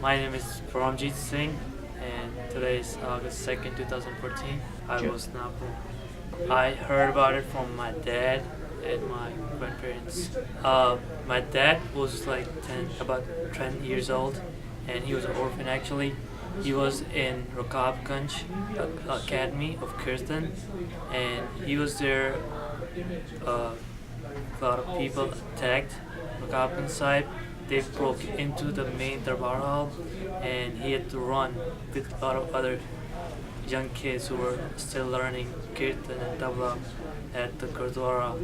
My name is Paramjit Singh, and today is August 2nd, 2014. I Sure. was not born. I heard about it from my dad and my grandparents. My dad was like 10, about 10 years old, and he was an orphan actually. He was in Rakabganj Academy of Kirtan, and he was there. Uh, a lot of people attacked Rakabganj Sahib. They broke into the main Darbar hall, and he had to run with a lot of other young kids who were still learning kirtan and tabla at the Gurdwara,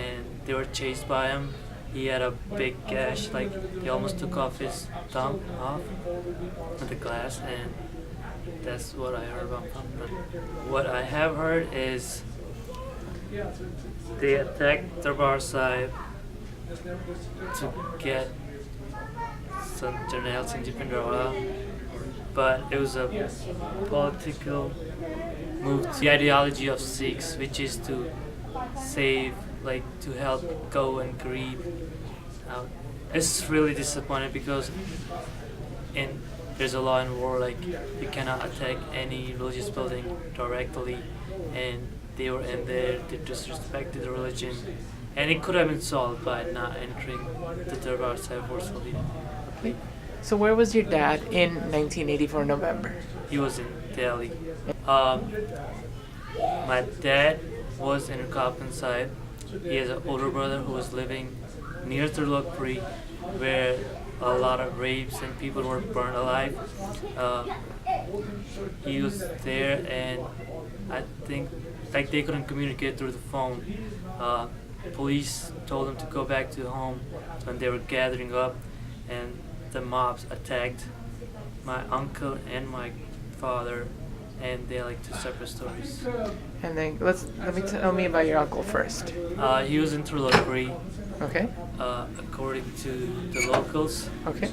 and they were chased by him. He had a big gash, like they almost took off his thumb off with the glass, and that's what I heard about him. What I have heard is they attacked Darbar Sahib to get some General Singh Jipindrawala, but it was a political move to the ideology of Sikhs, which is to save, like to help go and grieve out. It's really disappointing because in there's a law in war like you cannot attack any religious building directly, and they were in there, they disrespected the religion, and it could have been solved by not entering the Darbar Sahib forcefully. Okay. So where was your dad in 1984 November? He was in Delhi. Um, my dad was in Kaplan Sahib. He has an older brother who was living near Tirlokpuri, where a lot of rapes and people were burned alive. Uh, he was there, and I think like they couldn't communicate through the phone. Uh, Police told him to go back to home when they were gathering up, and the mobs attacked my uncle and my father, and they're like two separate stories. And then tell me about your uncle first. He was in Tirlokpuri. Okay. According to the locals, Okay.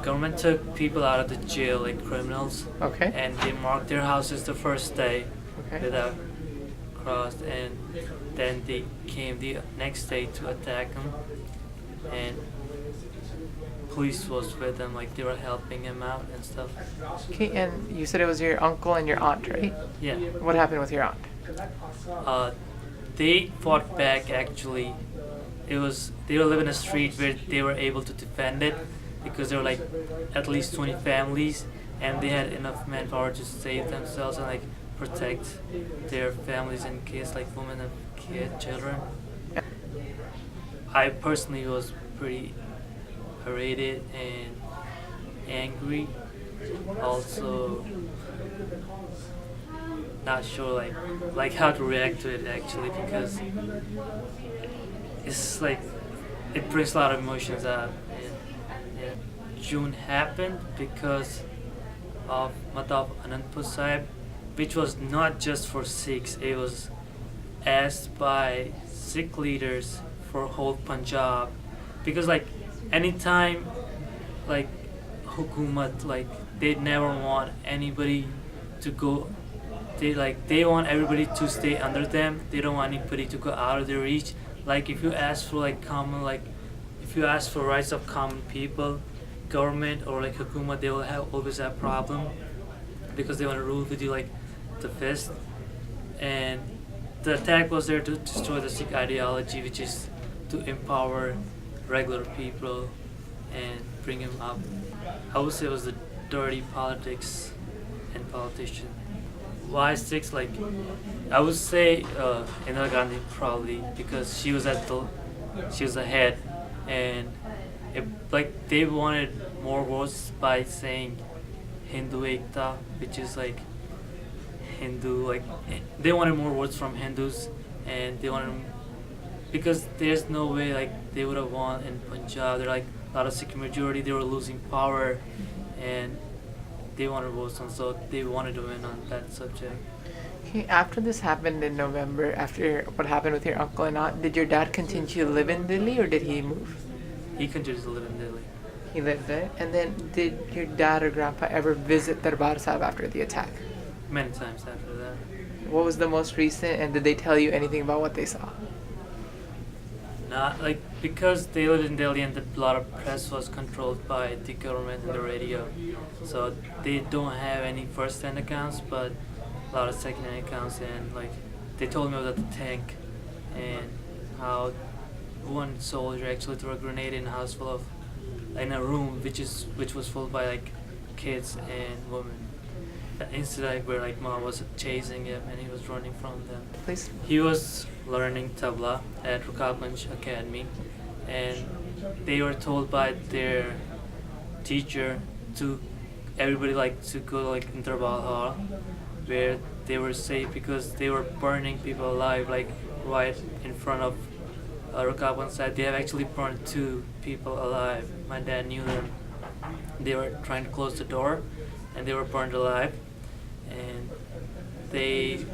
government took people out of the jail like criminals, Okay. and they marked their houses the first day Okay. without crossed, and then they came the next day to attack him, and police was with them, like they were helping him out and stuff. Okay. And you said it was your uncle and your aunt, right? Yeah. What happened with your aunt? They fought back actually. They were living in a street where they were able to defend it because there were like at least 20 families, and they had enough manpower to save themselves and like protect their families in case like women and children. I personally was pretty irritated and angry. Also, not sure like how to react to it actually, because it's like it brings a lot of emotions out. And yeah, June happened because of Madhav Anandpur Sahib, which was not just for Sikhs. It was asked by Sikh leaders for whole Punjab, because like anytime like hukumat, like they never want anybody to go, they want everybody to stay under them. They don't want anybody to go out of their reach. Like if you ask for like common, like if you ask for rights of common people, government or like hukumat, they will always have problem because they want to rule with you like the fist. And the attack was there to destroy the Sikh ideology, which is to empower regular people and bring him up. I would say it was the dirty politics and politician. Why Sikhs? Like I would say Indira Gandhi probably, because she was the head, and like they wanted more votes by saying Hindu Ekta, which is like Hindu, like they wanted more votes from Hindus, and they wanted, because there's no way like they would have won in Punjab. They're like a lot of Sikh majority. They were losing power, and they wanted votes on, so they wanted to win on that subject. Okay. After this happened in November, after what happened with your uncle and aunt, did your dad continue to live in Delhi or did he move? He continues to live in Delhi. He lived there. And then did your dad or grandpa ever visit Darbar Sahib after the attack? Many times after that. What was the most recent, and did they tell you anything about what they saw? Not like because they lived in Delhi and a lot of press was controlled by the government and the radio, so they don't have any first-hand accounts, but a lot of second-hand accounts. And like they told me about the tank and how one soldier actually threw a grenade in a house full of, in a room which was full by like kids and women. The incident where like mom was chasing him and he was running from them. Please. He was learning tabla at Rukabganj Academy, and they were told by their teacher to everybody like to go like in Darbal Hall, where they were safe because they were burning people alive like right in front of Rukabganj side. They have actually burned 2 people alive. My dad knew them. They were trying to close the door, and they were burned alive. And they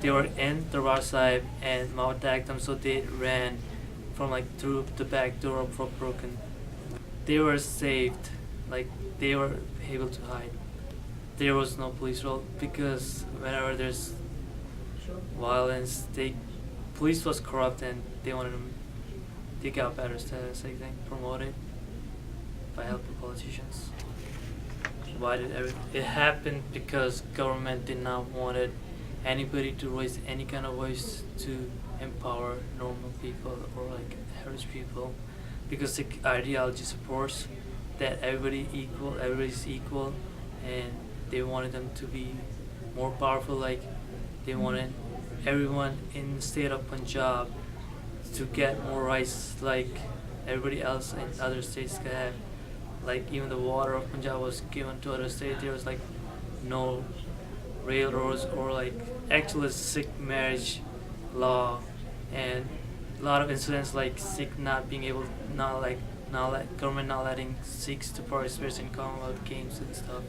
were in Darbar Sahib, and Mao attacked them, so they ran from like through the back door broken. They were saved, like they were able to hide. There was no police role because whenever there's violence, police was corrupt and they wanted to got better status, I think, promoted by helping politicians. Why did it happened because government did not wanted anybody to raise any kind of voice to empower normal people or like average people, because the ideology supports that everybody's equal, and they wanted them to be more powerful. Like they wanted everyone in the state of Punjab to get more rights like everybody else in other states can have. Like even the water of Punjab was given to other states. There was like no railroads or like actual Sikh marriage law, and a lot of incidents like Sikh not being able, government not letting Sikhs to participate in Commonwealth games and stuff.